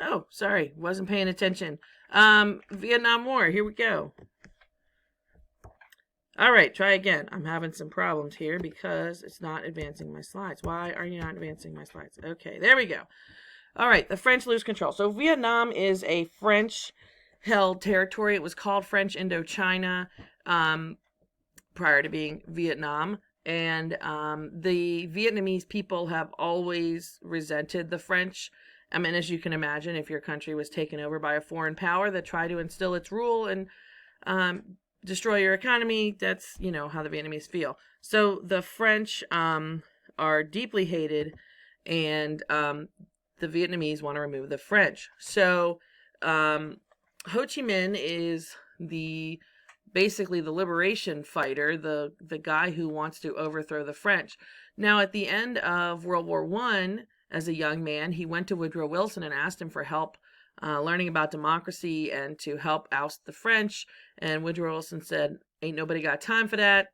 Oh, sorry, wasn't paying attention. Vietnam War, here we go. All right, try again. I'm having some problems here because it's not advancing my slides. Why are you not advancing my slides? Okay, there we go. All right, the French lose control. So Vietnam is a French held territory. It was called French Indochina prior to being Vietnam. And the Vietnamese people have always resented the French. I mean, as you can imagine, if your country was taken over by a foreign power that tried to instill its rule and destroy your economy, that's, how the Vietnamese feel. So the French are deeply hated, and the Vietnamese want to remove the French. So Ho Chi Minh is basically the liberation fighter, the guy who wants to overthrow the French. Now, at the end of World War I, as a young man, he went to Woodrow Wilson and asked him for help learning about democracy and to help oust the French. And Woodrow Wilson said, "Ain't nobody got time for that."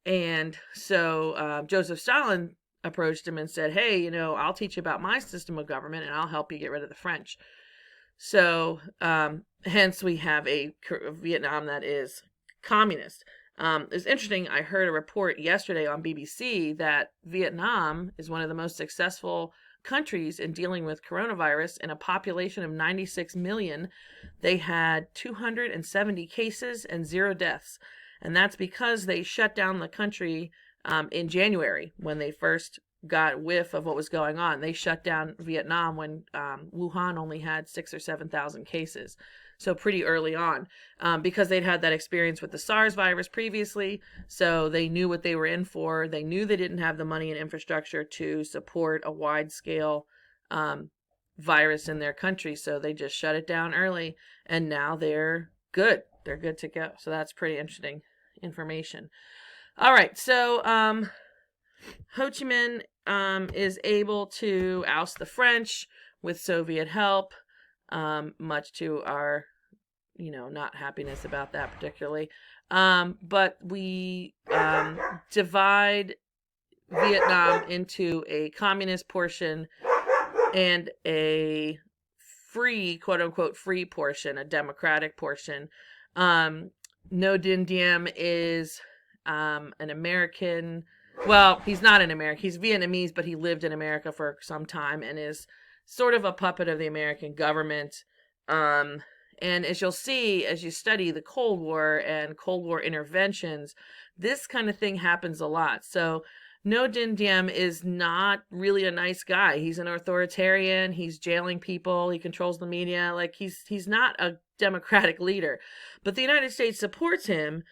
And so Joseph Stalin approached him and said, "Hey, I'll teach you about my system of government and I'll help you get rid of the French." So hence we have a Vietnam that is communist. It's interesting. I heard a report yesterday on BBC that Vietnam is one of the most successful countries in dealing with coronavirus. In a population of 96 million, they had 270 cases and 0 deaths. And that's because they shut down the country in January when they first got whiff of what was going on. They shut down Vietnam when Wuhan only had 6,000 or 7,000 cases. So pretty early on, because they'd had that experience with the SARS virus previously. So they knew what they were in for. They knew they didn't have the money and infrastructure to support a wide scale virus in their country. So they just shut it down early, and now they're good. They're good to go. So that's pretty interesting information. All right. So Ho Chi Minh is able to oust the French with Soviet help, much to our, not happiness about that particularly. But we divide Vietnam into a communist portion and a free, quote unquote, free portion, a democratic portion. Ngo Dinh Diem is an American. Well, he's not an American. He's Vietnamese, but he lived in America for some time and is sort of a puppet of the American government. And as you'll see, as you study the Cold War and Cold War interventions, this kind of thing happens a lot. So Ngo Dinh Diem is not really a nice guy. He's an authoritarian. He's jailing people. He controls the media. Like he's not a democratic leader. But the United States supports him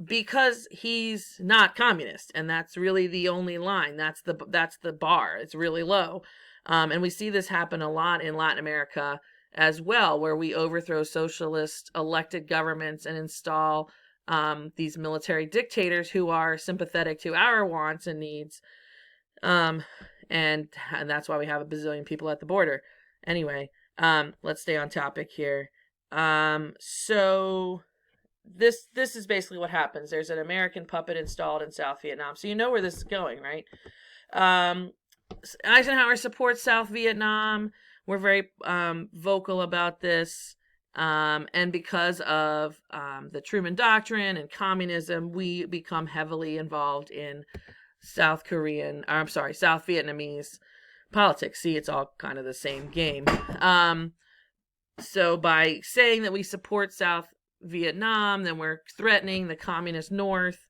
because he's not communist, and that's really the only line. That's the bar. It's really low. And we see this happen a lot in Latin America as well, where we overthrow socialist elected governments and install these military dictators who are sympathetic to our wants and needs. And that's why we have a bazillion people at the border. Anyway, let's stay on topic here. So this is basically what happens. There's an American puppet installed in South Vietnam. So you know where this is going, right? Eisenhower supports South Vietnam. We're very vocal about this. And because of the Truman Doctrine and communism, we become heavily involved in South Vietnamese politics. See, it's all kind of the same game. So by saying that we support South Vietnam, then we're threatening the communist North.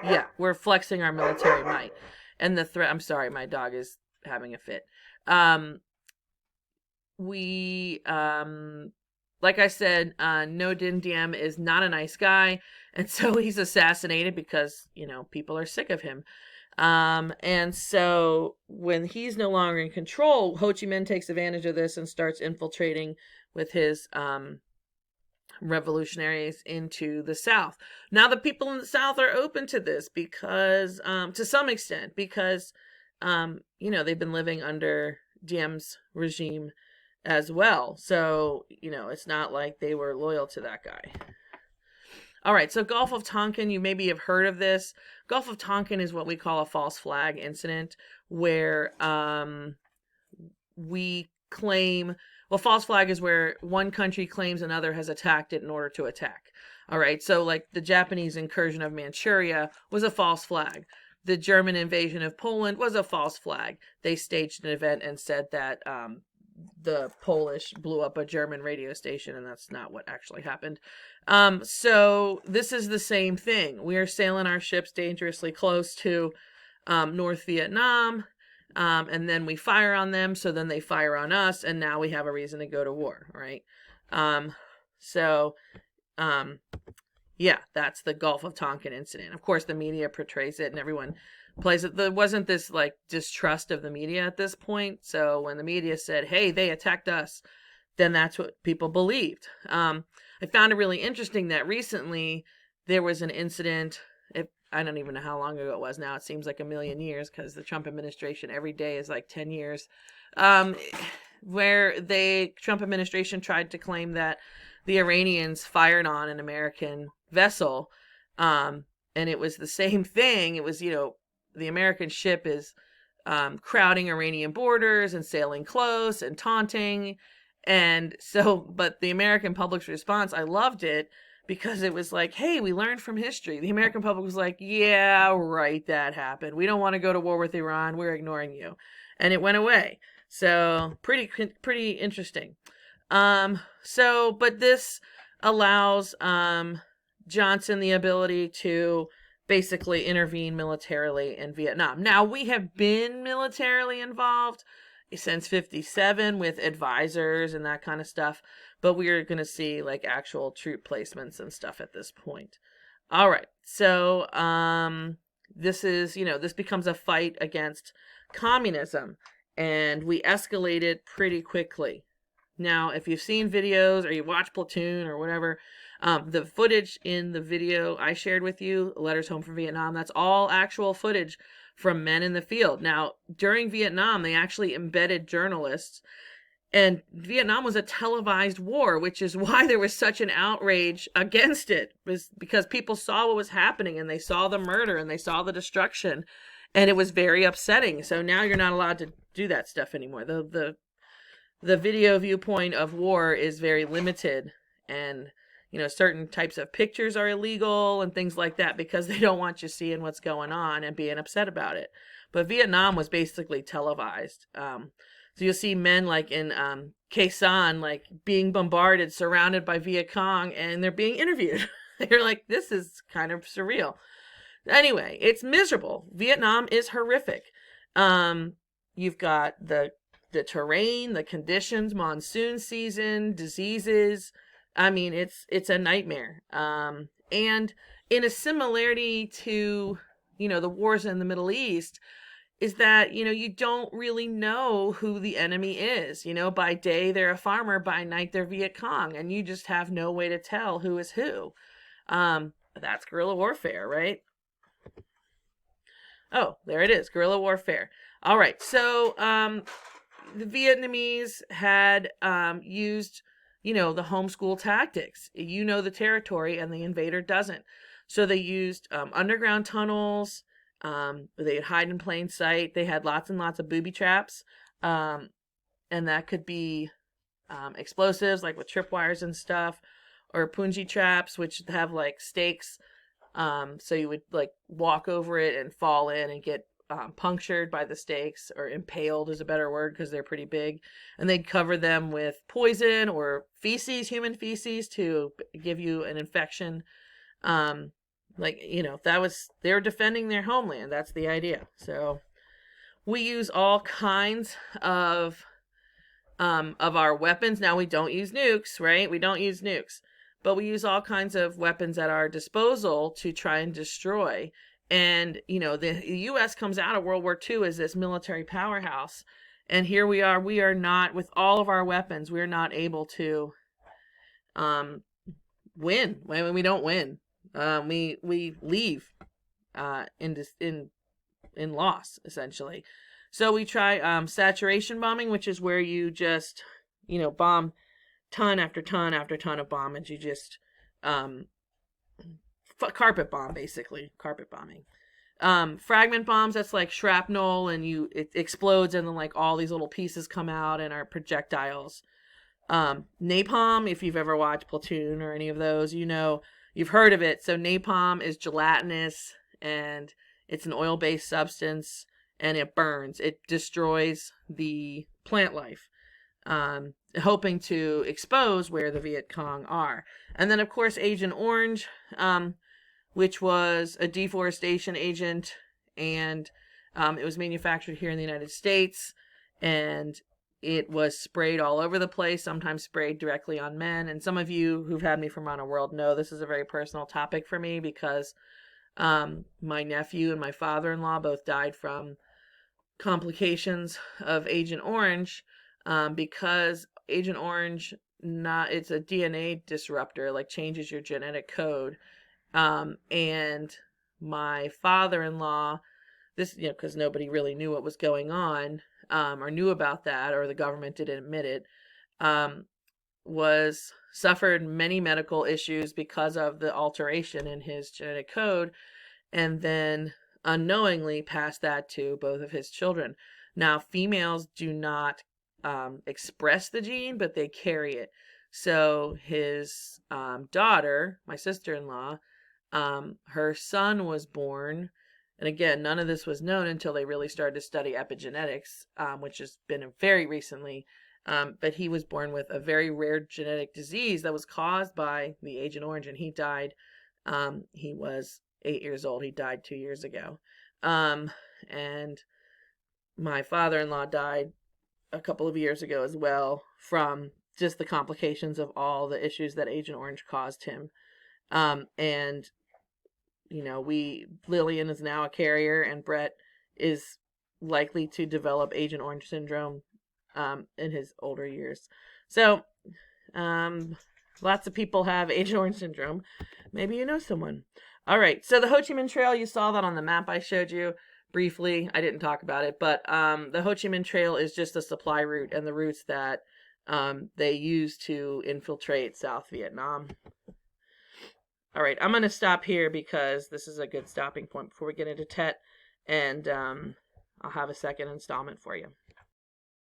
Yeah, we're flexing our military might. And the threat, I'm sorry, my dog is having a fit. Like I said, Ngo Dinh Diem is not a nice guy, and so he's assassinated because, people are sick of him. And so when he's no longer in control, Ho Chi Minh takes advantage of this and starts infiltrating with his revolutionaries into the South. Now the people in the South are open to this because, to some extent, because, they've been living under Diem's regime as well. So, it's not like they were loyal to that guy. All right, so Gulf of Tonkin, you maybe have heard of this. Gulf of Tonkin is what we call a false flag incident, where we claim, well, false flag is where one country claims another has attacked it in order to attack. All right, so like the Japanese incursion of Manchuria was a false flag. The German invasion of Poland was a false flag. They staged an event and said that the Polish blew up a German radio station, and that's not what actually happened. So this is the same thing. We are sailing our ships dangerously close to North Vietnam, and then we fire on them, so then they fire on us, and now we have a reason to go to war, right? Yeah, that's the Gulf of Tonkin incident. Of course, the media portrays it, and everyone plays it. There wasn't this like distrust of the media at this point. So when the media said, "Hey, they attacked us," then that's what people believed. I found it really interesting that recently there was an incident. I don't even know how long ago it was now. It seems like a million years because the Trump administration every day is like 10 years. Where the Trump administration tried to claim that the Iranians fired on an American vessel. And it was the same thing. It was, the American ship is crowding Iranian borders and sailing close and taunting. And so, but the American public's response, I loved it because it was like, hey, we learned from history. The American public was like, yeah, right, that happened. We don't want to go to war with Iran. We're ignoring you. And it went away. So pretty interesting. But this allows Johnson the ability to basically intervene militarily in Vietnam. Now, we have been militarily involved since 57 with advisors and that kind of stuff, but we're going to see like actual troop placements and stuff at this point. All right. So, this is, this becomes a fight against communism, and we escalated pretty quickly. Now, if you've seen videos or you watch Platoon or whatever, the footage in the video I shared with you, Letters Home from Vietnam, that's all actual footage from men in the field. Now, during Vietnam, they actually embedded journalists, and Vietnam was a televised war, which is why there was such an outrage against it, was because people saw what was happening, and they saw the murder, and they saw the destruction, and it was very upsetting. So now you're not allowed to do that stuff anymore. The video viewpoint of war is very limited, and certain types of pictures are illegal and things like that because they don't want you seeing what's going on and being upset about it. But Vietnam was basically televised. So you'll see men like in Khe Sanh, like being bombarded, surrounded by Viet Cong, and they're being interviewed. You're like, this is kind of surreal. Anyway, it's miserable. Vietnam is horrific. You've got the terrain, the conditions, monsoon season, diseases. I mean, it's a nightmare. And in a similarity to, the wars in the Middle East, is that, you don't really know who the enemy is. By day they're a farmer, by night they're Viet Cong, and you just have no way to tell who is who. That's guerrilla warfare, right? Oh, there it is, guerrilla warfare. All right, so the Vietnamese had used, the homeschool tactics. The territory and the invader doesn't. So they used underground tunnels. They'd hide in plain sight. They had lots and lots of booby traps. And that could be explosives, like with tripwires and stuff, or punji traps, which have like stakes. So you would like walk over it and fall in and get punctured by the stakes, or impaled is a better word because they're pretty big, and they'd cover them with poison or feces, human feces, to give you an infection. They were defending their homeland. That's the idea. So we use all kinds of our weapons. Now, we don't use nukes, right? We don't use nukes, but we use all kinds of weapons at our disposal to try and destroy. And, the U.S. comes out of World War II as this military powerhouse. And here we are not, with all of our weapons, we're not able to win. When we don't win, we leave in loss, essentially. So we try saturation bombing, which is where you just, bomb ton after ton after ton of bombage. You just carpet bomb, basically. Carpet bombing. Fragment bombs, that's like shrapnel, and it explodes, and then like all these little pieces come out and are projectiles. Napalm, if you've ever watched Platoon or any of those, you've heard of it. So napalm is gelatinous, and it's an oil-based substance, and it burns. It destroys the plant life, hoping to expose where the Viet Cong are. And then, of course, Agent Orange, which was a deforestation agent, and it was manufactured here in the United States, and it was sprayed all over the place, sometimes sprayed directly on men. And some of you who've had me from around the world know this is a very personal topic for me, because my nephew and my father-in-law both died from complications of Agent Orange, because Agent Orange, it's a DNA disruptor, like changes your genetic code. And my father-in-law, this, because nobody really knew what was going on, or knew about that, or the government didn't admit it, suffered many medical issues because of the alteration in his genetic code, and then unknowingly passed that to both of his children. Now, females do not express the gene, but they carry it. So his daughter, my sister-in-law, her son was born, and again, none of this was known until they really started to study epigenetics, which has been very recently, but he was born with a very rare genetic disease that was caused by the Agent Orange, and he died. He was 8 years old. He died 2 years ago. And my father-in-law died a couple of years ago as well, from just the complications of all the issues that Agent Orange caused him. And Lillian is now a carrier, and Brett is likely to develop Agent Orange syndrome in his older years. So, lots of people have Agent Orange syndrome. Maybe you know someone. All right, so the Ho Chi Minh Trail, you saw that on the map I showed you briefly. I didn't talk about it, but the Ho Chi Minh Trail is just a supply route, and the routes that they use to infiltrate South Vietnam. All right, I'm going to stop here because this is a good stopping point before we get into Tet, and I'll have a second installment for you.